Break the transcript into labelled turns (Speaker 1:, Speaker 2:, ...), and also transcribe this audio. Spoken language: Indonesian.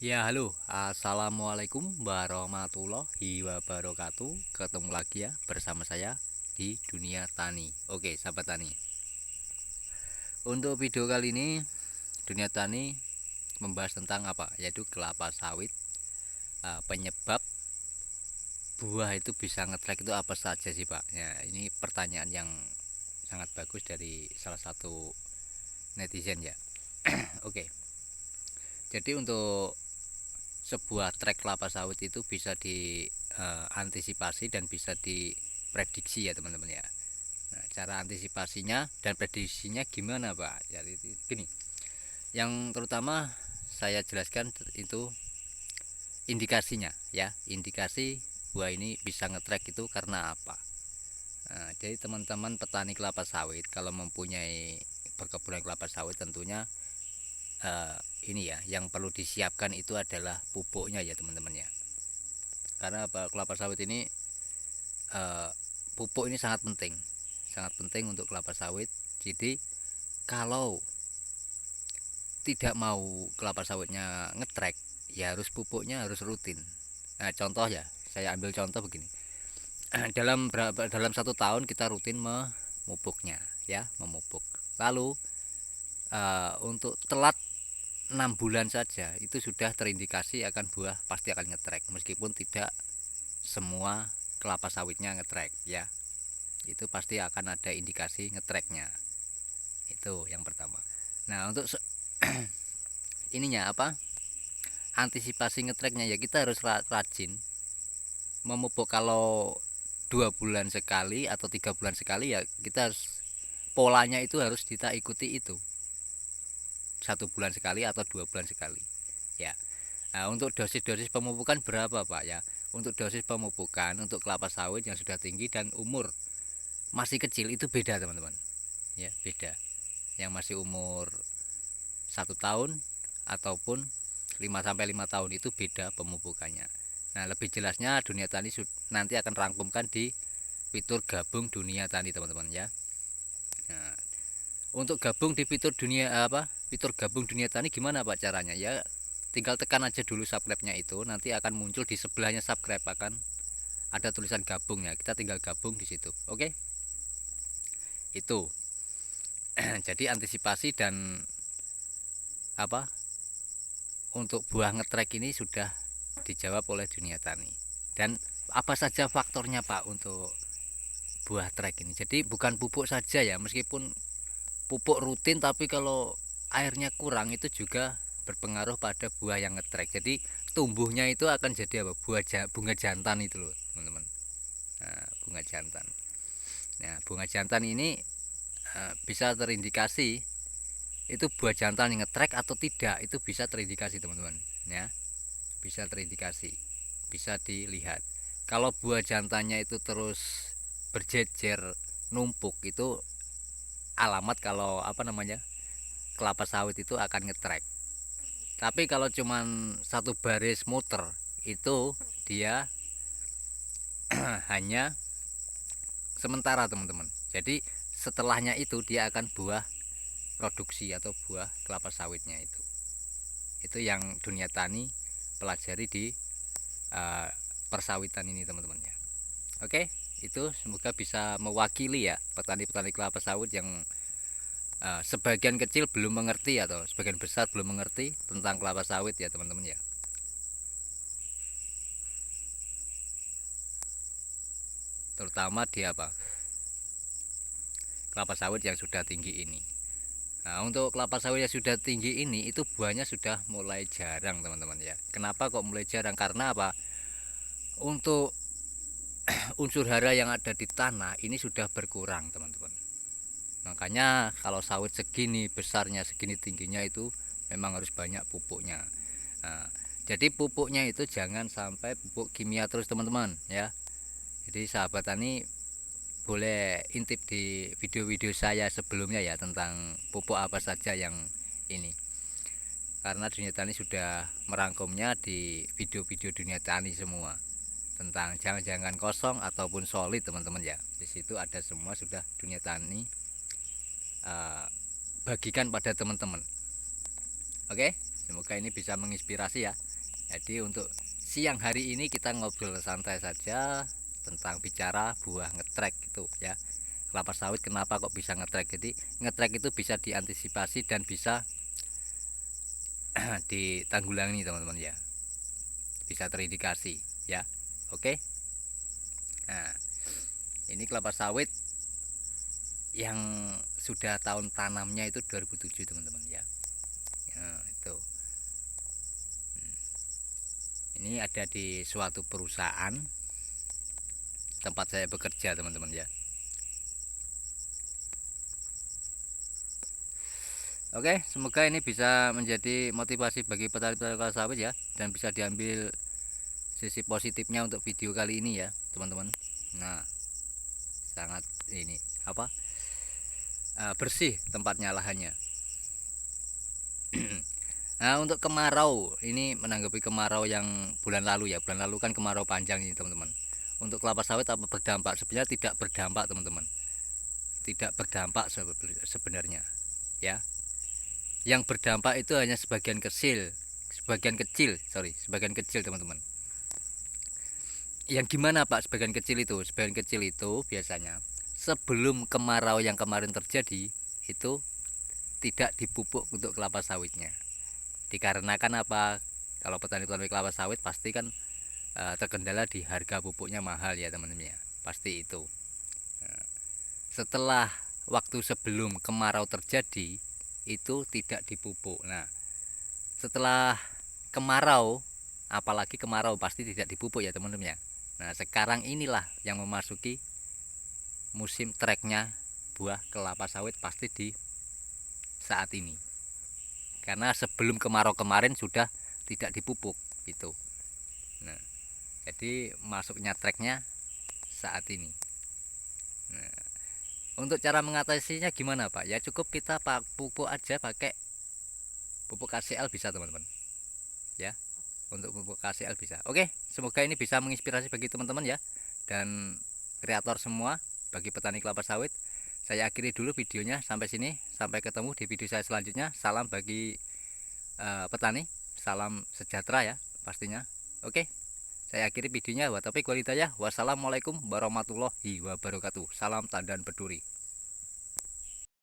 Speaker 1: Ya halo, assalamualaikum warahmatullahi wabarakatuh. Ketemu lagi ya bersama saya di dunia tani. Oke, sahabat tani. Untuk video kali ini, dunia tani membahas tentang apa? Yaitu kelapa sawit. Penyebab buah itu bisa ngetrek itu apa saja sih Pak? Ya, ini pertanyaan yang sangat bagus dari salah satu netizen ya. Oke, jadi untuk sebuah trek kelapa sawit itu bisa diantisipasi dan bisa diprediksi ya teman-teman ya. Nah, cara antisipasinya dan prediksinya gimana Pak? Jadi gini, yang terutama saya jelaskan itu indikasinya ya. Indikasi buah ini bisa ngetrek itu karena apa? Nah, jadi teman-teman petani kelapa sawit kalau mempunyai perkebunan kelapa sawit tentunya eh, ini ya yang perlu disiapkan itu adalah pupuknya ya teman-teman ya. Karena kelapa sawit ini eh, pupuk ini sangat penting untuk kelapa sawit. Jadi kalau tidak mau kelapa sawitnya ngetrek ya harus pupuknya harus rutin. Nah, contoh ya, saya ambil contoh begini. Dalam 1 tahun kita rutin memupuknya ya, memupuk. Lalu untuk telat 6 bulan saja itu sudah terindikasi akan buah pasti akan ngetrek meskipun tidak semua kelapa sawitnya ngetrek ya, itu pasti akan ada indikasi ngetreknya. Itu yang pertama. Nah, untuk ininya apa, antisipasi ngetreknya ya kita harus rajin memupuk. Kalau 2 bulan sekali atau 3 bulan sekali ya kita harus, polanya itu harus kita ikuti itu 1 bulan sekali atau 2 bulan sekali ya. Nah, untuk dosis-dosis pemupukan berapa Pak ya? Untuk dosis pemupukan untuk kelapa sawit yang sudah tinggi dan umur masih kecil itu beda teman-teman ya, beda. Yang masih umur 1 tahun ataupun 5 sampai 5 tahun itu beda pemupukannya. Nah, lebih jelasnya dunia tani nanti akan rangkumkan di fitur gabung dunia tani teman-teman ya. Nah, untuk gabung di fitur fitur gabung dunia tani gimana Pak caranya ya? Tinggal tekan aja dulu subscribe-nya, itu nanti akan muncul di sebelahnya subscribe akan ada tulisan gabung ya. Kita tinggal gabung di situ. Oke? Itu. Jadi antisipasi dan apa? Untuk buah ngetrek ini sudah dijawab oleh dunia tani. Dan apa saja faktornya Pak untuk buah trek ini? Jadi bukan pupuk saja ya, meskipun pupuk rutin tapi kalau airnya kurang itu juga berpengaruh pada buah yang ngetrek. Jadi tumbuhnya itu akan jadi apa? Bunga jantan itu loh teman-teman. Nah, bunga jantan. Nah, bunga jantan ini bisa terindikasi itu buah jantan yang ngetrek atau tidak, itu bisa terindikasi teman-teman ya, bisa terindikasi, bisa dilihat. Kalau buah jantannya itu terus berjejer numpuk itu alamat kalau kelapa sawit itu akan ngetrek. Tapi kalau cuman satu baris muter itu dia hanya sementara teman-teman. Jadi setelahnya itu dia akan buah produksi atau buah kelapa sawitnya itu yang dunia tani pelajari di uh, persawitan ini teman-teman ya. Oke, itu semoga bisa mewakili ya petani-petani kelapa sawit yang sebagian kecil belum mengerti atau sebagian besar belum mengerti tentang kelapa sawit ya teman-teman ya. Terutama di kelapa sawit yang sudah tinggi ini. Nah, untuk kelapa sawit yang sudah tinggi ini itu buahnya sudah mulai jarang teman-teman ya. Kenapa kok mulai jarang? Karena apa? Untuk unsur hara yang ada di tanah ini sudah berkurang teman-teman. Makanya kalau sawit segini besarnya, segini tingginya itu memang harus banyak pupuknya. Nah, jadi pupuknya itu jangan sampai pupuk kimia terus teman-teman ya. Jadi sahabat tani boleh intip di video-video saya sebelumnya ya tentang pupuk apa saja yang ini. Karena dunia tani sudah merangkumnya di video-video dunia tani semua tentang jangan-jangan kosong ataupun solid teman-teman ya. Di situ ada semua sudah dunia tani bagikan pada teman-teman. Oke, semoga ini bisa menginspirasi ya. Jadi untuk siang hari ini kita ngobrol santai saja tentang bicara buah ngetrek itu ya. Kelapa sawit kenapa kok bisa ngetrek? Jadi ngetrek itu bisa diantisipasi dan bisa ditanggulangi teman-teman ya. Bisa terindikasi ya. Oke. Nah, ini kelapa sawit yang sudah tahun tanamnya itu 2007 teman-teman ya. Nah, itu. Ini ada di suatu perusahaan tempat saya bekerja teman-teman ya. Oke, semoga ini bisa menjadi motivasi bagi petani-petani kelapa sawit ya, dan bisa diambil sisi positifnya untuk video kali ini ya teman-teman. Nah, sangat ini apa bersih tempatnya, lahannya. Nah, untuk kemarau ini, menanggapi kemarau yang bulan lalu ya, bulan lalu kan kemarau panjang ini teman-teman. Untuk kelapa sawit apa berdampak? Sebenarnya tidak berdampak teman-teman, tidak berdampak sebenarnya ya. Yang berdampak itu hanya sebagian kecil, sebagian kecil teman-teman. Yang gimana Pak sebagian kecil itu? Sebagian kecil itu biasanya sebelum kemarau yang kemarin terjadi itu tidak dipupuk untuk kelapa sawitnya. Dikarenakan apa? Kalau petani-petani kelapa sawit pasti kan terkendala di harga pupuknya mahal ya teman-teman ya. Pasti itu. Setelah waktu sebelum kemarau terjadi itu tidak dipupuk. Nah, setelah kemarau, apalagi kemarau pasti tidak dipupuk ya teman-teman ya. Nah, sekarang inilah yang memasuki musim treknya buah kelapa sawit pasti di saat ini. Karena sebelum kemarau kemarin sudah tidak dipupuk itu. Nah, jadi masuknya treknya saat ini. Nah, untuk cara mengatasinya gimana Pak? Ya cukup kita pupuk aja pakai pupuk KCL bisa teman-teman. Ya, untuk pupuk KCL bisa. Oke, semoga ini bisa menginspirasi bagi teman-teman ya, dan kreator semua, bagi petani kelapa sawit. Saya akhiri dulu videonya sampai sini. Sampai ketemu di video saya selanjutnya. Salam bagi petani, salam sejahtera ya pastinya. Oke, saya akhiri videonya. Wa taufiq wal hidayah. Wassalamualaikum warahmatullahi wabarakatuh. Salam tandan berduri.